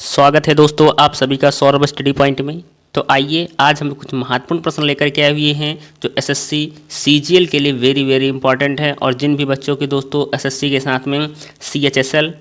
स्वागत है दोस्तों आप सभी का सौरभ स्टडी पॉइंट में। तो आइए आज हम कुछ महत्वपूर्ण प्रश्न लेकर के आए हुए हैं जो एसएससी सीजीएल के लिए वेरी वेरी इंपॉर्टेंट है। और जिन भी बच्चों के दोस्तों एसएससी के साथ में सीएचएसएल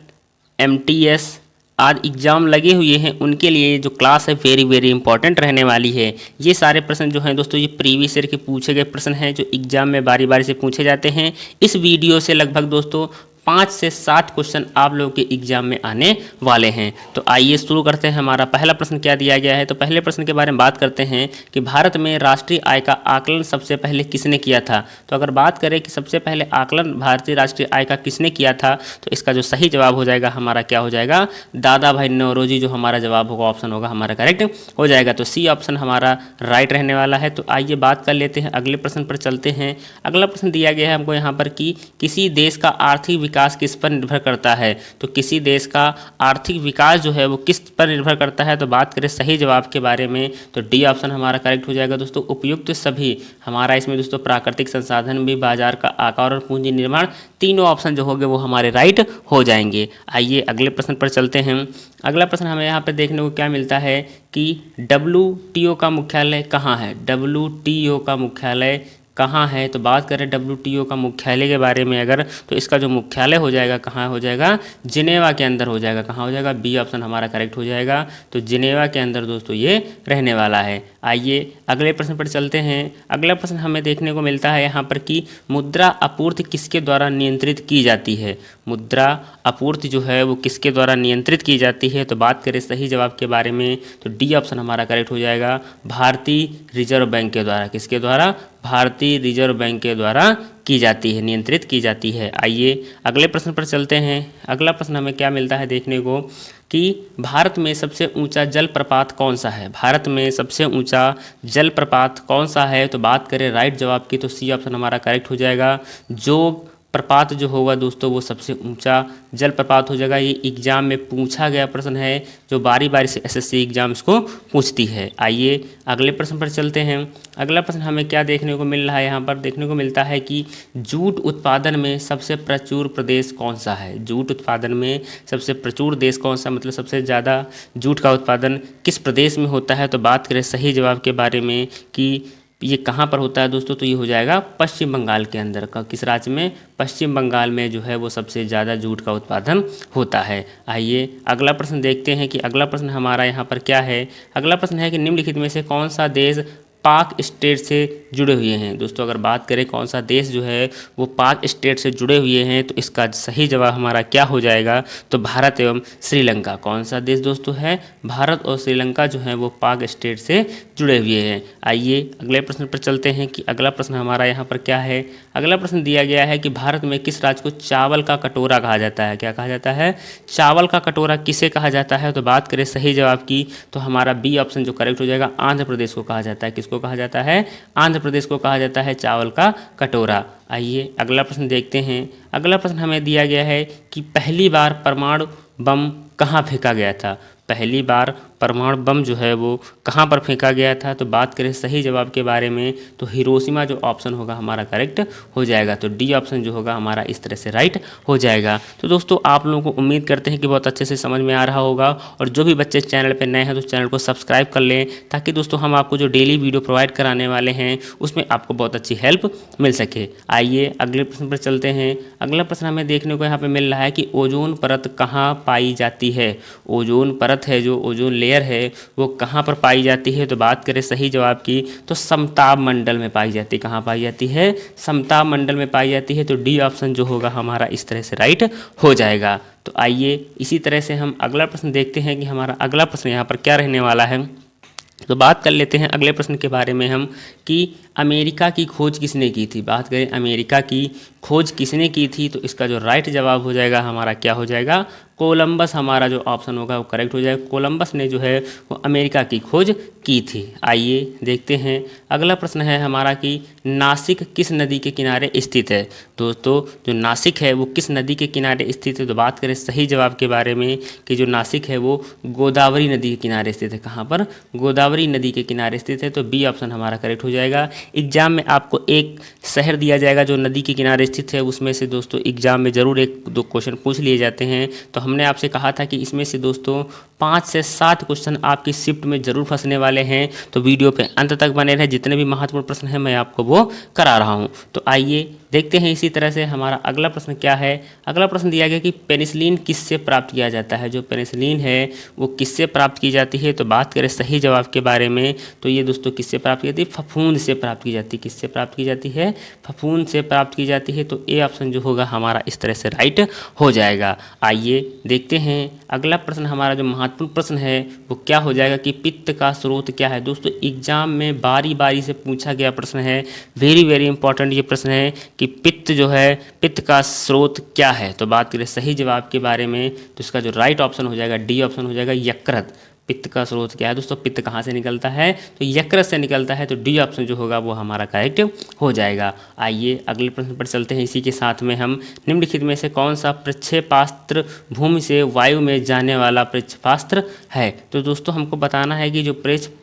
एमटीएस आदि एग्ज़ाम लगे हुए हैं उनके लिए जो क्लास है वेरी वेरी इंपॉर्टेंट रहने वाली है। ये सारे प्रश्न जो हैं दोस्तों ये प्रीवियस ईयर के पूछे गए प्रश्न हैं जो एग्ज़ाम में बारी बारी से पूछे जाते हैं। इस वीडियो से लगभग दोस्तों 5 से 7 क्वेश्चन आप लोगों के एग्जाम में आने वाले हैं। तो आइए शुरू करते हैं। हमारा पहला प्रश्न क्या दिया गया है, तो पहले प्रश्न के बारे में बात करते हैं कि भारत में राष्ट्रीय आय का आकलन सबसे पहले किसने किया था। तो अगर बात करें कि सबसे पहले आकलन भारतीय राष्ट्रीय आय का किसने किया था, तो इसका जो सही जवाब हो जाएगा हमारा क्या हो जाएगा, दादा भाई नौरोजी जो हमारा जवाब होगा ऑप्शन होगा हमारा करेक्ट हो जाएगा। तो सी ऑप्शन हमारा राइट रहने वाला है। तो आइए बात कर लेते हैं, अगले प्रश्न पर चलते हैं। अगला प्रश्न दिया गया है हमको यहाँ पर कि किसी देश का आर्थिक विकास किस पर निर्भर करता है। तो किसी देश का आर्थिक विकास जो है वो किस पर निर्भर करता है, तो बात करें सही जवाब के बारे में तो डी ऑप्शन हमारा करेक्ट हो जाएगा दोस्तों। उपयुक्त सभी हमारा इसमें दोस्तों प्राकृतिक संसाधन भी, बाजार का आकार और पूंजी निर्माण, तीनों ऑप्शन जो होंगे वो हमारे राइट हो जाएंगे। आइए अगले प्रश्न पर चलते हैं। अगला प्रश्न हमें यहाँ पर देखने को क्या मिलता है कि WTO का मुख्यालय कहाँ है। WTO का मुख्यालय कहाँ है, तो बात करें WTO का मुख्यालय के बारे में अगर, तो इसका जो मुख्यालय हो जाएगा कहाँ हो जाएगा, जिनेवा के अंदर हो जाएगा। कहाँ हो जाएगा, बी ऑप्शन हमारा करेक्ट हो जाएगा। तो जिनेवा के अंदर दोस्तों ये रहने वाला है। आइए अगले प्रश्न पर चलते हैं। अगला प्रश्न हमें देखने को मिलता है यहाँ पर कि मुद्रा आपूर्ति किसके द्वारा नियंत्रित की जाती है। मुद्रा आपूर्ति जो है वो किसके द्वारा नियंत्रित की जाती है, तो बात करें सही जवाब के बारे में तो डी ऑप्शन हमारा करेक्ट हो जाएगा, भारतीय रिजर्व बैंक के द्वारा। किसके द्वारा, भारतीय रिजर्व बैंक के द्वारा की जाती है, नियंत्रित की जाती है। आइए अगले प्रश्न पर चलते हैं। अगला प्रश्न हमें क्या मिलता है देखने को कि भारत में सबसे ऊंचा जलप्रपात कौन सा है। भारत में सबसे ऊंचा जलप्रपात कौन सा है, तो बात करें राइट जवाब की तो सी ऑप्शन हमारा करेक्ट हो जाएगा। जोग प्रपात जो होगा दोस्तों वो सबसे ऊंचा जलप्रपात हो जाएगा। ये एग्जाम में पूछा गया प्रश्न है जो बारी बारी से एसएससी एग्जाम इसको पूछती है। आइए अगले प्रश्न पर चलते हैं। अगला प्रश्न हमें क्या देखने को मिल रहा है, यहाँ पर देखने को मिलता है कि जूट उत्पादन में सबसे प्रचुर प्रदेश कौन सा है। जूट उत्पादन में सबसे प्रचुर देश कौन सा, मतलब सबसे ज़्यादा जूट का उत्पादन किस प्रदेश में होता है, तो बात करें सही जवाब के बारे में कि ये कहाँ पर होता है दोस्तों, तो ये हो जाएगा पश्चिम बंगाल के अंदर का। किस राज्य में, पश्चिम बंगाल में जो है वो सबसे ज़्यादा जूट का उत्पादन होता है। आइए अगला प्रश्न देखते हैं कि अगला प्रश्न हमारा यहाँ पर क्या है। अगला प्रश्न है कि निम्नलिखित में से कौन सा देश पाक स्टेट से जुड़े हुए हैं। दोस्तों अगर बात करें कौन सा देश जो है वो पाक स्टेट से जुड़े हुए हैं, तो इसका सही जवाब हमारा क्या हो जाएगा, तो भारत एवं श्रीलंका। कौन सा देश दोस्तों है, भारत और श्रीलंका जो है वो पाक स्टेट से जुड़े हुए हैं। आइए अगले प्रश्न पर चलते हैं कि अगला प्रश्न हमारा यहाँ पर क्या है। अगला प्रश्न दिया गया है कि भारत में किस राज्य को चावल का कटोरा कहा जाता है। क्या कहा जाता है, चावल का कटोरा किसे कहा जाता है, तो बात करें सही जवाब की तो हमारा बी ऑप्शन जो करेक्ट हो जाएगा, आंध्र प्रदेश को कहा जाता है। किसको कहा जाता है, आंध्र प्रदेश को कहा जाता है चावल का कटोरा। आइए अगला प्रश्न देखते हैं। अगला प्रश्न हमें दिया गया है कि पहली बार परमाणु बम कहाँ फेंका गया था। पहली बार परमाणु बम जो है वो कहाँ पर फेंका गया था, तो बात करें सही जवाब के बारे में तो हिरोशिमा जो ऑप्शन होगा हमारा करेक्ट हो जाएगा। तो डी ऑप्शन जो होगा हमारा इस तरह से राइट हो जाएगा। तो दोस्तों आप लोगों को उम्मीद करते हैं कि बहुत अच्छे से समझ में आ रहा होगा। और जो भी बच्चे चैनल पर नए हैं तो चैनल को सब्सक्राइब कर लें ताकि दोस्तों हम आपको जो डेली वीडियो प्रोवाइड कराने वाले हैं उसमें आपको बहुत अच्छी हेल्प मिल सके। आइए अगले प्रश्न पर चलते हैं। अगला प्रश्न हमें देखने को यहाँ पर मिल रहा है कि ओजोन परत कहाँ पाई जाती है। ओजोन परत है जो ओजोन लेयर है वो कहाँ पर पाई जाती है, तो बात करें सही जवाब की तो समताप मंडल में पाई जाती है। कहाँ पाई जाती है, समताप मंडल में पाई जाती है। तो डी ऑप्शन जो होगा हमारा इस तरह से राइट हो जाएगा। तो आइए इसी तरह से हम अगला प्रश्न देखते हैं कि हमारा अगला प्रश्न यहाँ पर क्या रहने वाला है। तो बात कर लेते हैं अगले प्रश्न के बारे में हम कि अमेरिका की खोज किसने की थी। बात करें अमेरिका की खोज किसने की थी, तो इसका जो राइट जवाब हो जाएगा हमारा क्या हो जाएगा, कोलंबस हमारा जो ऑप्शन होगा वो करेक्ट हो जाएगा। कोलंबस ने जो है वो अमेरिका की खोज की थी। आइए देखते हैं अगला प्रश्न है हमारा कि नासिक किस नदी के किनारे स्थित है। दोस्तों जो नासिक है वो किस नदी के किनारे स्थित है, तो बात करें सही जवाब के बारे में कि जो नासिक है वो गोदावरी नदी के किनारे स्थित है। कहाँ पर, गोदावरी नदी के किनारे स्थित है। तो बी ऑप्शन हमारा करेक्ट हो जाएगा। एग्जाम में आपको एक शहर दिया जाएगा जो नदी के किनारे स्थित है, उसमें से दोस्तों एग्जाम में ज़रूर एक दो क्वेश्चन पूछ लिए जाते हैं। तो हमने आपसे कहा था कि इसमें से दोस्तों 5 से 7 क्वेश्चन आपकी शिफ्ट में ज़रूर फंसने वाले हैं। तो वीडियो पे अंत तक बने रहे, जितने भी महत्वपूर्ण प्रश्न हैं मैं आपको वो करा रहा हूँ। तो आइए देखते हैं इसी तरह से हमारा अगला प्रश्न क्या है। अगला प्रश्न दिया गया कि पेनिसिलिन किससे प्राप्त किया जाता है। जो पेनिसिलिन है वो किससे प्राप्त की जाती है। तो बात करें सही जवाब के बारे में, तो ये दोस्तों किससे प्राप्त की जाती है, फफूंद से प्राप्त की जाती है। किससे प्राप्त की जाती है, फफूंद से प्राप्त की जाती है। तो ए ऑप्शन जो होगा हमारा इस तरह से राइट हो जाएगा। आइए देखते हैं अगला प्रश्न हमारा जो महत्वपूर्ण प्रश्न है वो क्या हो जाएगा कि पित्त का स्रोत क्या है। दोस्तों एग्जाम में बारी बारी से पूछा गया प्रश्न है, वेरी वेरी इंपॉर्टेंट ये प्रश्न है कि पित्त जो है, पित्त का स्रोत क्या है। तो बात करें सही जवाब के बारे में, तो इसका जो राइट ऑप्शन हो जाएगा डी ऑप्शन हो जाएगा, यकृत। पित्त का स्रोत क्या है दोस्तों, पित्त कहाँ से निकलता है, तो यकृत से निकलता है। तो डी ऑप्शन जो होगा वो हमारा करेक्ट हो जाएगा। आइए अगले प्रश्न पर चलते हैं। इसी के साथ में हम निम्नलिखित में से कौन सा प्रक्षेपास्त्र भूमि से वायु में जाने वाला प्रक्षेपास्त्र है। तो दोस्तों हमको बताना है कि जो प्रक्षेपास्त्र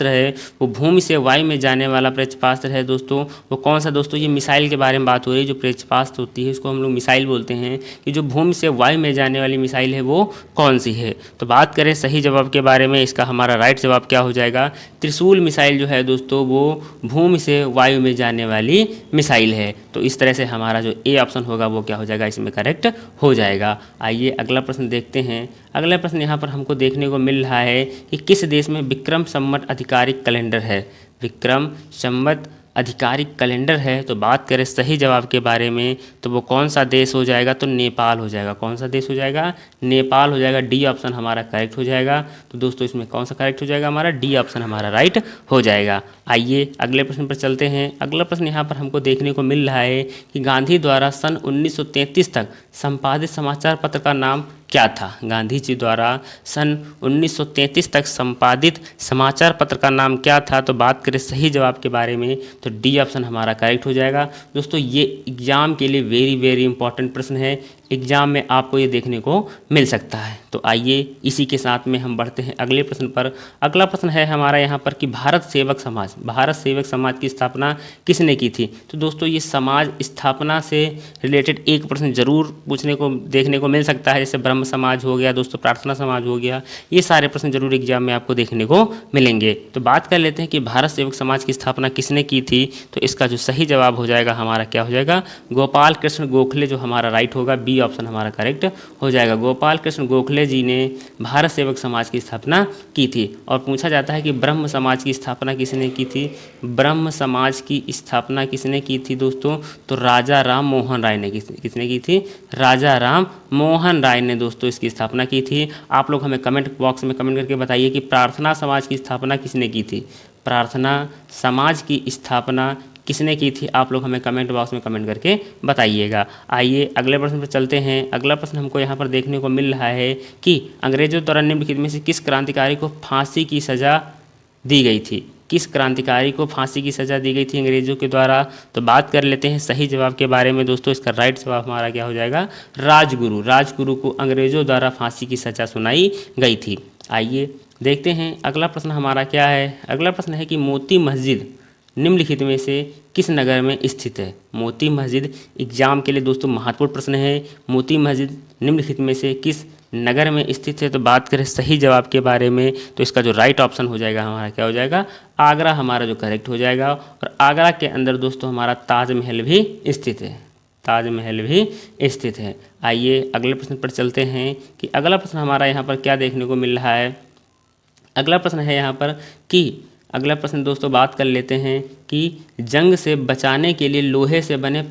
है वो भूमि से वायु में जाने वाला प्रक्षेपास्त्र है दोस्तों, वो कौन सा। दोस्तों ये मिसाइल के बारे में बात हो रही है। जो प्रक्षेपास्त्र होती है इसको हम लोग मिसाइल बोलते हैं, कि जो भूमि से वायु में जाने वाली मिसाइल है वो कौन सी है। तो बात करें सही जवाब के बारे में, इसका हमारा राइट जवाब क्या हो जाएगा, त्रिशूल मिसाइल जो है दोस्तों वो भूमि से वायु में जाने वाली मिसाइल है। तो इस तरह से हमारा जो ए ऑप्शन होगा वो क्या हो जाएगा, इसमें करेक्ट हो जाएगा। आइए अगला प्रश्न देखते हैं। अगला प्रश्न यहाँ पर हमको देखने को मिल रहा है कि किस देश में विक्रम संवत आधिकारिक कैलेंडर है। विक्रम संवत आधिकारिक कैलेंडर है। तो बात करें सही जवाब के बारे में, तो वो कौन सा देश हो जाएगा, तो नेपाल हो जाएगा। कौन सा देश हो जाएगा, नेपाल हो जाएगा। डी ऑप्शन हमारा करेक्ट हो जाएगा। तो दोस्तों इसमें कौन सा करेक्ट हो जाएगा, हमारा डी ऑप्शन हमारा राइट हो जाएगा। आइए अगले प्रश्न पर चलते हैं। अगला प्रश्न यहाँ पर हमको देखने को मिल रहा है कि गांधी द्वारा सन 1933 तक संपादित समाचार पत्र का नाम क्या था। गांधी जी द्वारा सन 1933 तक संपादित समाचार पत्र का नाम क्या था। तो बात करें सही जवाब के बारे में, तो डी ऑप्शन हमारा करेक्ट हो जाएगा। दोस्तों ये एग्जाम के लिए वेरी वेरी इंपॉर्टेंट प्रश्न है, एग्जाम में आपको ये देखने को मिल सकता है। तो आइए इसी के साथ में हम बढ़ते हैं अगले प्रश्न पर। अगला प्रश्न है हमारा यहाँ पर कि भारत सेवक समाज की स्थापना किसने की थी। तो दोस्तों ये समाज स्थापना से रिलेटेड एक प्रश्न जरूर पूछने को देखने को मिल सकता है, जैसे ब्रह्म समाज हो गया दोस्तों, प्रार्थना समाज हो गया, ये सारे प्रश्न जरूर एग्जाम में आपको देखने को मिलेंगे। तो बात कर लेते हैं कि भारत सेवक समाज की स्थापना किसने की थी। तो इसका जो सही जवाब हो जाएगा हमारा क्या हो जाएगा, गोपाल कृष्ण गोखले जो हमारा राइट होगा, बी ऑप्शन हमारा करेक्ट हो जाएगा। गोपाल कृष्ण गोखले जी ने भारत सेवक समाज की स्थापना की थी। और पूछा जाता है कि ब्रह्म समाज की स्थापना किसने की थी। ब्रह्म समाज की स्थापना किसने की थी दोस्तों, तो राजा राम मोहन राय ने किसने की थी, राजा राम मोहन राय ने दोस्तों इसकी स्थापना की थी। आप लोग हमें कमेंट बॉक्स में कमेंट करके बताइए कि प्रार्थना समाज की स्थापना किसने की थी। प्रार्थना समाज की स्थापना किसने की थी, आप लोग हमें कमेंट बॉक्स में कमेंट करके बताइएगा। आइए अगले प्रश्न पर चलते हैं। अगला प्रश्न हमको यहाँ पर देखने को मिल रहा है कि अंग्रेजों द्वारा निम्नलिखित में से किस क्रांतिकारी को फांसी की सज़ा दी गई थी। किस क्रांतिकारी को फांसी की सज़ा दी गई थी अंग्रेजों के द्वारा। तो बात कर लेते हैं सही जवाब के बारे में दोस्तों, इसका राइट जवाब हमारा क्या हो जाएगा, राजगुरु को अंग्रेजों द्वारा फांसी की सज़ा सुनाई गई थी। आइए देखते हैं अगला प्रश्न हमारा क्या है। अगला प्रश्न है कि मोती मस्जिद निम्नलिखित में से किस नगर में स्थित है। मोती मस्जिद एग्जाम के लिए दोस्तों महत्वपूर्ण प्रश्न है। मोती मस्जिद निम्नलिखित में से किस नगर में स्थित है। तो बात करें सही जवाब के बारे में, तो इसका जो राइट ऑप्शन हो जाएगा हमारा क्या हो जाएगा, आगरा हमारा जो करेक्ट हो जाएगा। और आगरा के अंदर दोस्तों हमारा ताजमहल भी स्थित है, ताजमहल भी स्थित है। आइए अगले प्रश्न पर चलते हैं कि अगला प्रश्न हमारा यहाँ पर क्या देखने को मिल रहा है। अगला प्रश्न है यहाँ पर कि अगला प्रश्न दोस्तों बात कर लेते हैं कि जंग से बचाने के लिए लोहे से बने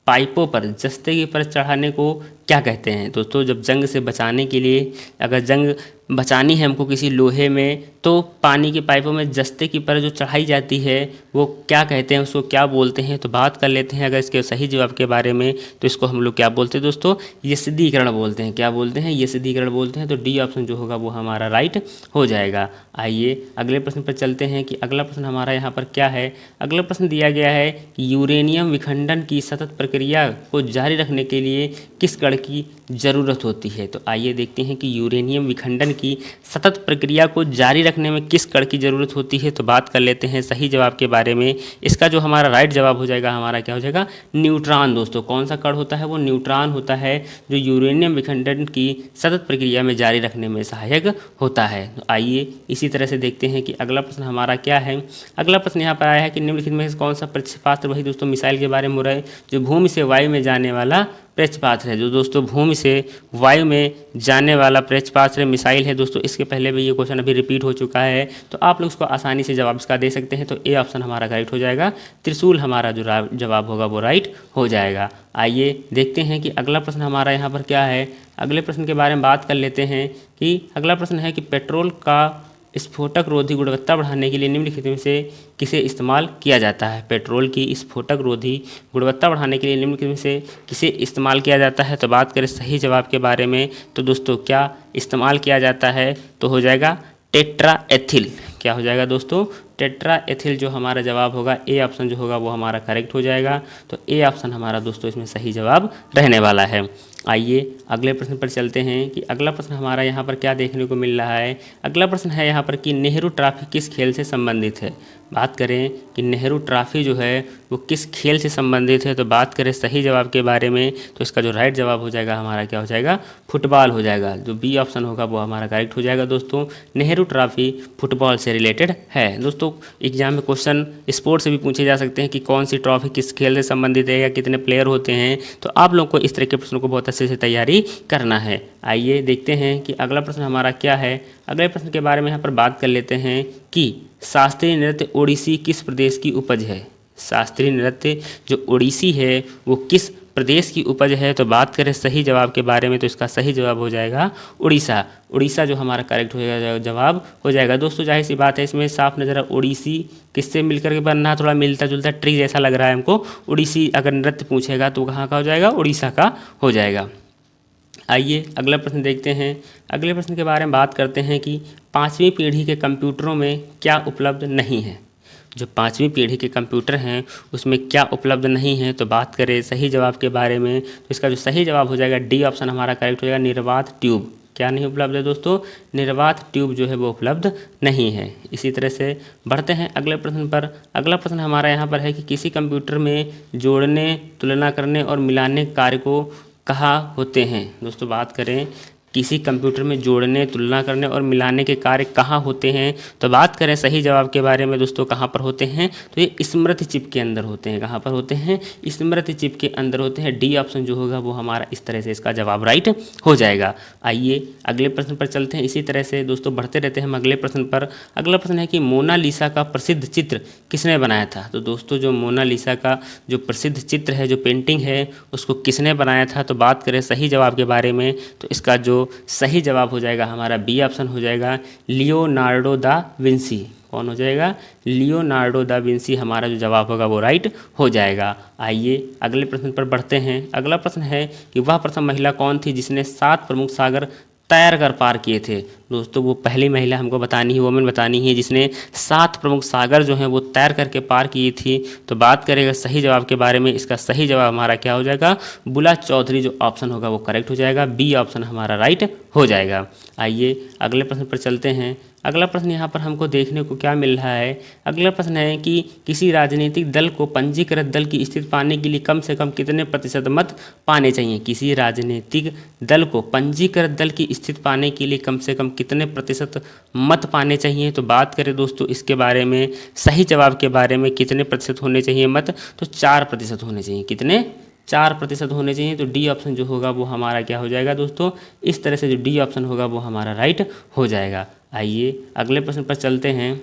पाइपों पर जस्ते की परत चढ़ाने को क्या कहते हैं। दोस्तों जब जंग से बचाने के लिए, अगर जंग बचानी है हमको किसी लोहे में, तो पानी की पाइपों में जस्ते की परत जो चढ़ाई जाती है वो क्या कहते हैं, उसको क्या बोलते हैं। तो बात कर लेते हैं अगर इसके सही जवाब के बारे में, तो इसको हम लोग क्या बोलते हैं दोस्तों, यस्दीकरण बोलते हैं। क्या बोलते हैं, यस्दीकरण बोलते हैं। तो डी ऑप्शन जो होगा वो हमारा राइट हो जाएगा। आइए अगले प्रश्न पर चलते हैं कि अगला प्रश्न हमारा यहाँ पर क्या है। अगला प्रश्न दिया गया है कि यूरेनियम विखंडन की सतत प्रक्रिया को जारी रखने के लिए किस कण की ज़रूरत होती है। तो आइए देखते हैं कि यूरेनियम विखंडन की सतत प्रक्रिया को जारी रखने में किस कण की ज़रूरत होती है? तो बात कर लेते हैं सही जवाब के बारे में। इसका जो हमारा राइट जवाब हो जाएगा, हमारा क्या हो जाएगा? न्यूट्रॉन। दोस्तों कौन सा कण होता है? वो न्यूट्रॉन होता है, जो यूरेनियम विखंडन की सतत प्रक्रिया में जारी रखने में सहायक होता है। तो आइए इसी तरह से देखते हैं कि अगला प्रश्न हमारा क्या है। अगला प्रश्न यहाँ पर आया है कि निम्नलिखित में से कौन सा प्रक्षेपास्त्र, वही दोस्तों मिसाइल के बारे में हो रहा है, जो भूमि से वायु में जाने वाला प्रक्षेपास्त्र है। जो दोस्तों भूमि से वायु में जाने वाला प्रक्षेपास्त्र मिसाइल है दोस्तों, इसके पहले भी ये क्वेश्चन अभी रिपीट हो चुका है, तो आप लोग उसको आसानी से जवाब इसका दे सकते हैं। तो ए ऑप्शन हमारा करेक्ट हो जाएगा, त्रिशूल हमारा जो जवाब होगा वो राइट हो जाएगा। आइए देखते हैं कि अगला प्रश्न हमारा यहाँ पर क्या है। अगले प्रश्न के बारे में बात कर लेते हैं कि अगला प्रश्न है कि पेट्रोल का स्फोटक रोधी गुणवत्ता बढ़ाने के लिए निम्नलिखित में से किसे इस्तेमाल किया जाता है? पेट्रोल की स्फोटक रोधी गुणवत्ता बढ़ाने के लिए निम्नलिखित में से किसे इस्तेमाल किया जाता है? तो बात करें सही जवाब के बारे में, तो दोस्तों क्या इस्तेमाल किया जाता है? तो हो जाएगा टेट्रा एथिल। क्या हो जाएगा दोस्तों? टेट्रा एथिल जो हमारा जवाब होगा, ए ऑप्शन जो होगा वो हमारा करेक्ट हो जाएगा। तो ए ऑप्शन हमारा दोस्तों इसमें सही जवाब रहने वाला है। आइए अगले प्रश्न पर चलते हैं कि अगला प्रश्न हमारा यहाँ पर क्या देखने को मिल रहा है। अगला प्रश्न है यहाँ पर कि नेहरू ट्रॉफी किस खेल से संबंधित है? बात करें कि नेहरू ट्रॉफी जो है वो किस खेल से संबंधित है, तो बात करें सही जवाब के बारे में, तो इसका जो राइट जवाब हो जाएगा हमारा क्या हो जाएगा? फुटबॉल हो जाएगा। जो बी ऑप्शन होगा वो हमारा करेक्ट हो जाएगा। दोस्तों नेहरू ट्रॉफी फुटबॉल से रिलेटेड है। दोस्तों एग्जाम में क्वेश्चन स्पोर्ट्स से भी पूछे जा सकते हैं कि कौन सी ट्रॉफी किस खेल से संबंधित है या कितने प्लेयर होते हैं, तो आप लोग को इस तरह के प्रश्नों को बहुत अच्छे से तैयारी करना है। आइए देखते हैं कि अगला प्रश्न हमारा क्या है। अगले प्रश्न के बारे में यहाँ पर बात कर लेते हैं कि शास्त्रीय नृत्य ओडिसी किस प्रदेश की उपज है? शास्त्रीय नृत्य जो ओडिसी है वो किस प्रदेश की उपज है? तो बात करें सही जवाब के बारे में, तो इसका सही जवाब हो जाएगा उड़ीसा। उड़ीसा जो हमारा करेक्ट हो जाएगा, जवाब हो जाएगा। दोस्तों जाहिर सी बात है, इसमें साफ नजर ओडिसी किससे मिलकर के बनना, थोड़ा मिलता जुलता ट्री जैसा लग रहा है हमको। ओडिसी अगर नृत्य पूछेगा तो कहाँ का हो जाएगा? उड़ीसा का हो जाएगा। आइए अगला प्रश्न देखते हैं। अगले प्रश्न के बारे में बात करते हैं कि 5वीं पीढ़ी के कंप्यूटरों में क्या उपलब्ध नहीं है? जो 5वीं पीढ़ी के कंप्यूटर हैं उसमें क्या उपलब्ध नहीं है? तो बात करें सही जवाब के बारे में, तो इसका जो सही जवाब हो जाएगा डी ऑप्शन हमारा करेक्ट हो जाएगा, निर्वात ट्यूब। क्या नहीं उपलब्ध है दोस्तों? निर्वात ट्यूब जो है वो उपलब्ध नहीं है। इसी तरह से बढ़ते हैं अगले प्रश्न पर। अगला प्रश्न हमारा यहाँ पर है कि किसी कंप्यूटर में जोड़ने, तुलना करने और मिलाने कार्य को कहाँ होते हैं? दोस्तों बात करें किसी कंप्यूटर में जोड़ने, तुलना करने और मिलाने के कार्य कहाँ होते हैं, तो बात करें सही जवाब के बारे में दोस्तों कहाँ पर होते हैं? तो ये स्मृति चिप के अंदर होते हैं। कहाँ पर होते हैं? स्मृति चिप के अंदर होते हैं। डी ऑप्शन जो होगा वो हमारा इस तरह से इसका जवाब राइट हो जाएगा। आइए अगले प्रश्न पर चलते हैं। इसी तरह से दोस्तों बढ़ते रहते हैं हम अगले प्रश्न पर। अगला प्रश्न है कि मोनालिसा का प्रसिद्ध चित्र किसने बनाया था? तो दोस्तों जो मोनालिसा का जो प्रसिद्ध चित्र है, जो पेंटिंग है, उसको किसने बनाया था? तो बात करें सही जवाब के बारे में, तो इसका जो सही जवाब हो जाएगा हमारा बी ऑप्शन हो जाएगा, लियोनार्डो दा विंसी। कौन हो जाएगा? लियोनार्डो दा विंसी हमारा जो जवाब होगा वो राइट हो जाएगा। आइए अगले प्रश्न पर बढ़ते हैं। अगला प्रश्न है कि वह प्रथम महिला कौन थी जिसने 7 प्रमुख सागर तैर कर पार किए थे? दोस्तों वो पहली महिला हमको बतानी है, वोमेन बतानी है, जिसने 7 प्रमुख सागर जो हैं वो तैर करके पार किए थी। तो बात करेगा सही जवाब के बारे में, इसका सही जवाब हमारा क्या हो जाएगा? बुला चौधरी जो ऑप्शन होगा वो करेक्ट हो जाएगा। बी ऑप्शन हमारा राइट हो जाएगा। आइए अगले प्रश्न पर चलते हैं। अगला प्रश्न यहाँ पर हमको देखने को क्या मिल रहा है। अगला प्रश्न है कि किसी राजनीतिक दल को पंजीकृत दल की स्थिति पाने के लिए कम से कम कितने प्रतिशत मत पाने चाहिए? किसी राजनीतिक दल को पंजीकृत दल की स्थिति पाने के लिए कम से कम कितने प्रतिशत मत पाने चाहिए? तो बात करें दोस्तों इसके बारे में, सही जवाब के बारे में, कितने प्रतिशत होने चाहिए मत? तो 4% होने चाहिए। कितने? 4% होने चाहिए। तो डी ऑप्शन जो होगा वो हमारा क्या हो जाएगा दोस्तों? इस तरह से जो डी ऑप्शन होगा वो हमारा राइट हो जाएगा। आइए अगले प्रश्न पर चलते हैं।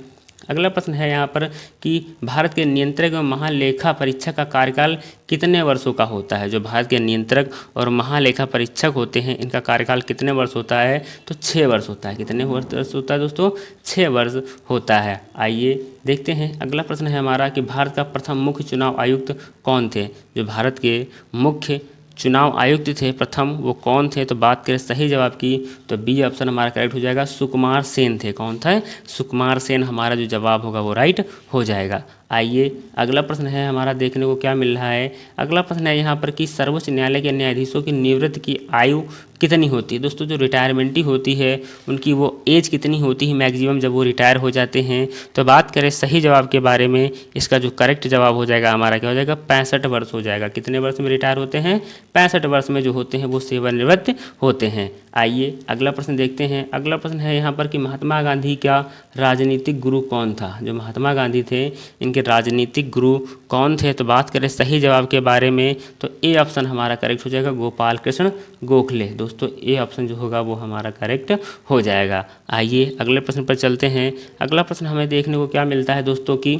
अगला प्रश्न है यहाँ पर कि भारत के नियंत्रक एवं महालेखा परीक्षक का कार्यकाल कितने वर्षों का होता है? जो भारत के नियंत्रक और महालेखा परीक्षक होते हैं इनका कार्यकाल कितने वर्ष होता है? तो 6 वर्ष होता है। कितने वर्ष होता है दोस्तों? 6 वर्ष होता है। आइए देखते हैं अगला प्रश्न है हमारा कि भारत का प्रथम मुख्य चुनाव आयुक्त कौन थे? जो भारत के मुख्य चुनाव आयुक्त थे प्रथम, वो कौन थे? तो बात करें सही जवाब की, तो बी ऑप्शन हमारा करेक्ट हो जाएगा, सुकुमार सेन थे। कौन था? सुकुमार सेन हमारा जो जवाब होगा वो राइट हो जाएगा। आइए अगला प्रश्न है हमारा, देखने को क्या मिल रहा है। अगला प्रश्न है यहाँ पर कि सर्वोच्च न्यायालय के न्यायाधीशों की निवृत्ति की आयु कितनी होती है। दोस्तों जो रिटायरमेंटी होती है उनकी वो एज कितनी होती है मैक्सिमम जब वो रिटायर हो जाते हैं। तो बात करें सही जवाब के बारे में, इसका जो करेक्ट जवाब हो जाएगा हमारा क्या हो जाएगा, 65 वर्ष हो जाएगा। कितने वर्ष में रिटायर होते हैं, 65 वर्ष में जो होते हैं वो सेवानिवृत्त होते हैं। आइए अगला प्रश्न देखते हैं। अगला प्रश्न है यहाँ पर कि महात्मा गांधी का राजनीतिक गुरु कौन था। जो महात्मा गांधी थे इनके राजनीतिक गुरु कौन थे। तो बात करें सही जवाब के बारे में तो ए ऑप्शन हमारा करेक्ट हो जाएगा, गोपाल कृष्ण गोखले। दोस्तों ए ऑप्शन जो होगा वो हमारा करेक्ट हो जाएगा। आइए अगले प्रश्न पर चलते हैं। अगला प्रश्न हमें देखने को क्या मिलता है दोस्तों कि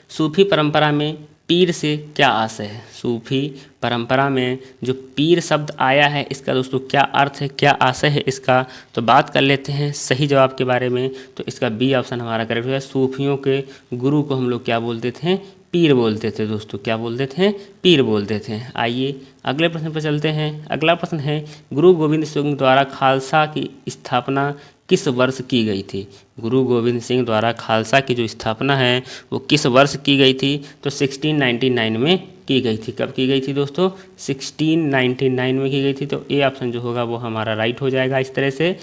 सूफी परंपरा में पीर से क्या आशय है। सूफी परंपरा में जो पीर शब्द आया है इसका दोस्तों क्या अर्थ है, क्या आशय है इसका। तो बात कर लेते हैं सही जवाब के बारे में। तो इसका बी ऑप्शन हमारा करेक्ट हो जाएगा। सूफियों के गुरु को हम लोग क्या बोलते थे, पीर बोलते थे। दोस्तों क्या बोलते थे, पीर बोलते थे। आइए अगले प्रश्न पर चलते हैं। अगला प्रश्न है गुरु गोविंद सिंह द्वारा खालसा की स्थापना किस वर्ष की गई थी। गुरु गोविंद सिंह द्वारा खालसा की जो स्थापना है वो किस वर्ष की गई थी। तो 1699 में की गई थी। कब की गई थी दोस्तों, 1699 में की गई थी। तो ए ऑप्शन जो होगा वो हमारा राइट हो जाएगा। इस तरह से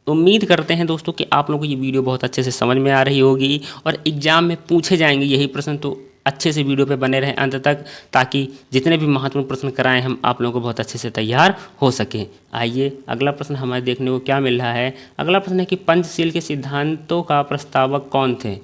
उम्मीद करते हैं दोस्तों कि आप लोगों को ये वीडियो बहुत अच्छे से समझ में आ रही होगी और एग्जाम में पूछे जाएंगे यही प्रश्न। तो अच्छे से वीडियो पे बने रहें अंत तक, ताकि जितने भी महत्वपूर्ण प्रश्न कराएं हम आप लोगों को बहुत अच्छे से तैयार हो सकें। आइए अगला प्रश्न हमारे देखने को क्या मिल रहा है। अगला प्रश्न है कि पंचशील के सिद्धांतों का प्रस्तावक कौन थे।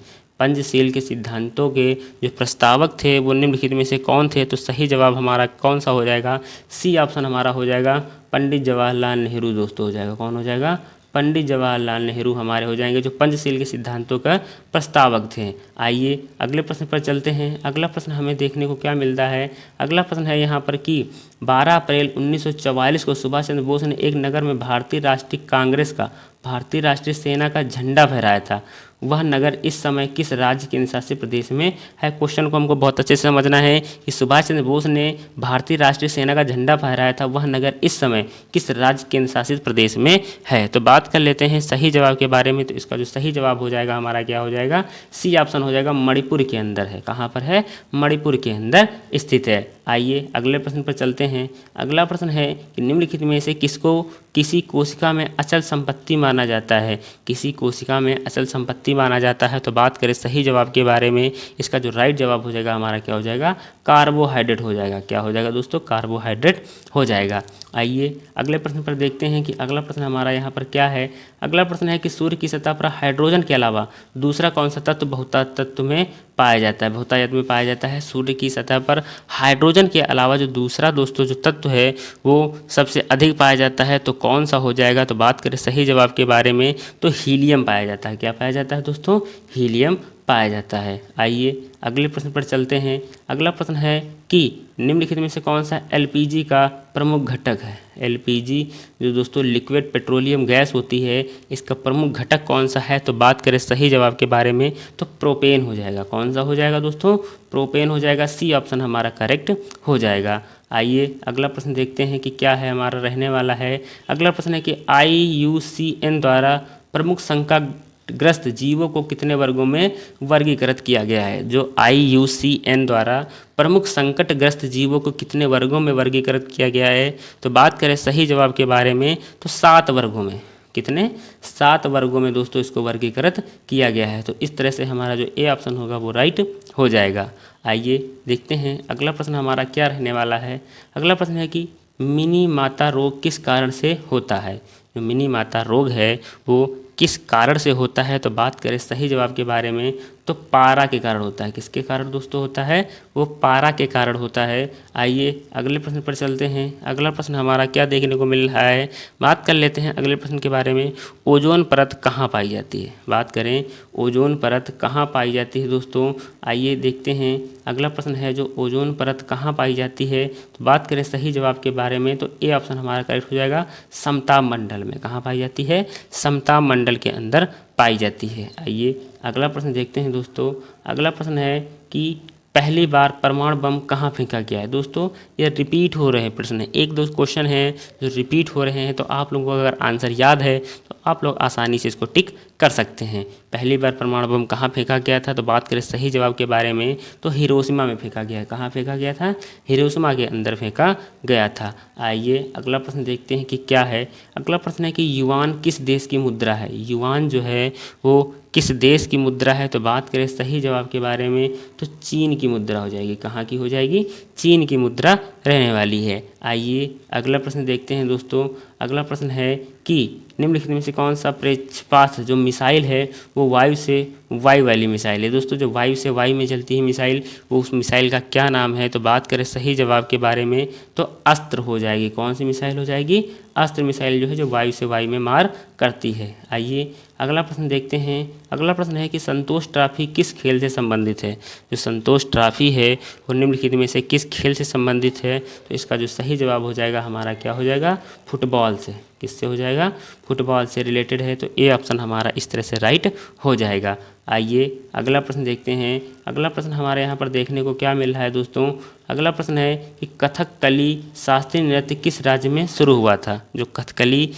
पंचशील के सिद्धांतों के जो प्रस्तावक थे वो निम्नलिखित में से कौन थे। तो सही जवाब हमारा कौन सा हो जाएगा, सी ऑप्शन हमारा हो जाएगा, पंडित जवाहरलाल नेहरू। दोस्तों हो जाएगा, कौन हो जाएगा, पंडित जवाहरलाल नेहरू हमारे हो जाएंगे जो पंचशील के सिद्धांतों का प्रस्तावक थे। आइए अगले प्रश्न पर चलते हैं। अगला प्रश्न हमें देखने को क्या मिलता है। अगला प्रश्न है यहाँ पर कि 12 अप्रैल 1944 को सुभाष चंद्र बोस ने एक नगर में भारतीय राष्ट्रीय कांग्रेस का, भारतीय राष्ट्रीय सेना का झंडा फहराया था। वह नगर इस समय किस राज्य केंद्र शासित प्रदेश में है। क्वेश्चन को हमको बहुत अच्छे से समझना है कि सुभाष चंद्र बोस ने भारतीय राष्ट्रीय सेना का झंडा फहराया था, वह नगर इस समय किस राज्य केंद्र शासित प्रदेश में है। तो बात कर लेते हैं सही जवाब के बारे में। तो इसका जो सही जवाब हो जाएगा हमारा क्या हो जाएगा, सी ऑप्शन हो जाएगा, मणिपुर के अंदर है। कहाँ पर है, मणिपुर के अंदर स्थित है। आइए अगले प्रश्न पर चलते हैं। अगला प्रश्न है कि निम्नलिखित में से किसको किसी कोशिका में अचल संपत्ति माना जाता है। किसी कोशिका में अचल संपत्ति माना जाता है। तो बात करें सही जवाब के बारे में, इसका जो राइट जवाब हो जाएगा हमारा क्या हो जाएगा, कार्बोहाइड्रेट हो जाएगा। क्या हो जाएगा दोस्तों, कार्बोहाइड्रेट हो जाएगा। आइए अगले प्रश्न पर देखते हैं कि अगला प्रश्न हमारा यहाँ पर क्या है। अगला प्रश्न है कि सूर्य की सतह पर हाइड्रोजन के अलावा दूसरा कौन सा तत्व बहुतायत तत्व में पाया जाता है। बहुतायत में पाया जाता है। सूर्य की सतह पर हाइड्रोजन के अलावा जो दूसरा दोस्तों जो तत्व है वो सबसे अधिक पाया जाता है। तो कौन सा हो जाएगा। तो बात करें सही जवाब के बारे में तो हीलियम पाया जाता है। क्या पाया जाता है दोस्तों, हीलियम पाया जाता है। आइए अगले प्रश्न पर चलते हैं। अगला प्रश्न है कि निम्नलिखित में से कौन सा एलपीजी का प्रमुख घटक है। एलपीजी जो दोस्तों लिक्विड पेट्रोलियम गैस होती है, इसका प्रमुख घटक कौन सा है। तो बात करें सही जवाब के बारे में तो प्रोपेन हो जाएगा। कौन सा हो जाएगा दोस्तों, प्रोपेन हो जाएगा। सी ऑप्शन हमारा करेक्ट हो जाएगा। आइए अगला प्रश्न देखते हैं कि क्या है हमारा रहने वाला है। अगला प्रश्न है कि IUCN द्वारा प्रमुख शंकाग्रस्त जीवों को कितने वर्गों में वर्गीकृत किया गया है। जो IUCN द्वारा प्रमुख संकटग्रस्त जीवों को कितने वर्गों में वर्गीकृत किया गया है। तो बात करें सही जवाब के बारे में तो 7 वर्गों में। कितने, 7 वर्गों में दोस्तों इसको वर्गीकृत किया गया है। तो इस तरह से हमारा जो ए ऑप्शन होगा वो राइट हो जाएगा। आइए देखते हैं अगला प्रश्न हमारा क्या रहने वाला है। अगला प्रश्न है कि मिनी माता रोग किस कारण से होता है। जो मिनी माता रोग है वो किस कारण से होता है। तो बात करें सही जवाब के बारे में तो पारा के कारण होता है। किसके कारण दोस्तों होता है, वो पारा के कारण होता है। आइए अगले प्रश्न पर चलते हैं। अगला प्रश्न हमारा क्या देखने को मिल रहा है, बात कर लेते हैं अगले प्रश्न के बारे में। ओजोन परत कहाँ पाई जाती है। बात करें ओजोन परत कहाँ पाई जाती है दोस्तों। आइए देखते हैं अगला प्रश्न है जो ओजोन परत कहाँ पाई जाती है। तो बात करें सही जवाब के बारे में तो ए ऑप्शन हमारा करेक्ट हो जाएगा, समताप मंडल में। कहाँ पाई जाती है, समताप मंडल के अंदर पाई जाती है। आइए अगला प्रश्न देखते हैं दोस्तों। अगला प्रश्न है कि पहली बार परमाणु बम कहाँ फेंका गया है। दोस्तों ये रिपीट हो रहे हैं प्रश्न, एक दो क्वेश्चन हैं जो रिपीट हो रहे हैं। तो आप लोगों को अगर आंसर याद है तो आप लोग आसानी से इसको टिक कर सकते हैं। पहली बार परमाणु बम कहाँ फेंका गया था, तो बात करें सही जवाब के बारे में तो हिरोशिमा में फेंका गया है। कहाँ फेंका गया था? हिरोशिमा के अंदर फेंका गया था। आइए अगला प्रश्न देखते हैं कि क्या है। अगला प्रश्न है कि युआन किस देश की मुद्रा है? युआन जो है वो किस देश की मुद्रा है? तो बात करें सही जवाब के बारे में तो चीन की मुद्रा हो जाएगी। कहाँ की हो जाएगी? चीन की मुद्रा रहने वाली है। आइए अगला प्रश्न देखते हैं दोस्तों। अगला प्रश्न है कि निम्नलिखित में से कौन सा प्रक्षेपास्त्र जो मिसाइल है वो वायु से वायु वाली मिसाइल है? दोस्तों जो वायु से वायु में चलती है मिसाइल, वो उस मिसाइल का क्या नाम है? तो बात करें सही जवाब के बारे में तो अस्त्र हो जाएगी। कौन सी मिसाइल हो जाएगी? अस्त्र मिसाइल जो है जो वायु से वायु में मार करती है। आइए अगला प्रश्न देखते हैं। अगला प्रश्न है कि संतोष ट्रॉफी किस खेल से संबंधित है? जो संतोष ट्रॉफी है वो निम्नलिखित में से किस खेल से संबंधित है? तो इसका जो सही जवाब हो जाएगा हमारा क्या हो जाएगा? फुटबॉल से। किससे हो जाएगा? फुटबॉल से रिलेटेड है, तो ए ऑप्शन हमारा इस तरह से राइट हो जाएगा। आइए अगला प्रश्न देखते हैं। अगला प्रश्न हमारे यहाँ पर देखने को क्या मिल रहा है दोस्तों? अगला प्रश्न है कि कथकली शास्त्रीय नृत्य किस राज्य में शुरू हुआ था? जो कथकली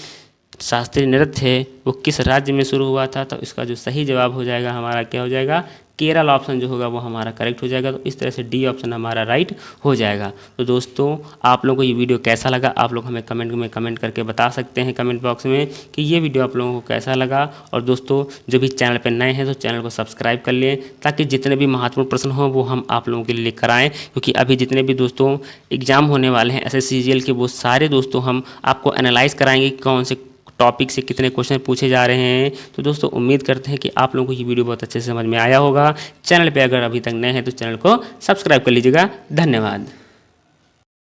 शास्त्रीय नृत्य है वो किस राज्य में शुरू हुआ था? तो इसका जो सही जवाब हो जाएगा हमारा क्या हो जाएगा? केरल ऑप्शन जो होगा वो हमारा करेक्ट हो जाएगा। तो इस तरह से डी ऑप्शन हमारा राइट हो जाएगा। तो दोस्तों आप लोगों को ये वीडियो कैसा लगा, आप लोग हमें कमेंट में कमेंट करके बता सकते हैं कमेंट बॉक्स में कि ये वीडियो आप लोगों को कैसा लगा। और दोस्तों जो भी चैनल पर नए हैं तो चैनल को सब्सक्राइब कर लें, ताकि जितने भी महत्वपूर्ण प्रश्न हों वो हम आप लोगों के लिए लेकर आएँ। क्योंकि अभी जितने भी दोस्तों एग्जाम होने वाले हैं SSC CGL के, वो सारे दोस्तों हम आपको एनालाइज कराएंगे कि कौन से टॉपिक से कितने क्वेश्चन पूछे जा रहे हैं। तो दोस्तों उम्मीद करते हैं कि आप लोगों को ये वीडियो बहुत अच्छे से समझ में आया होगा। चैनल पे अगर अभी तक नए हैं तो चैनल को सब्सक्राइब कर लीजिएगा। धन्यवाद।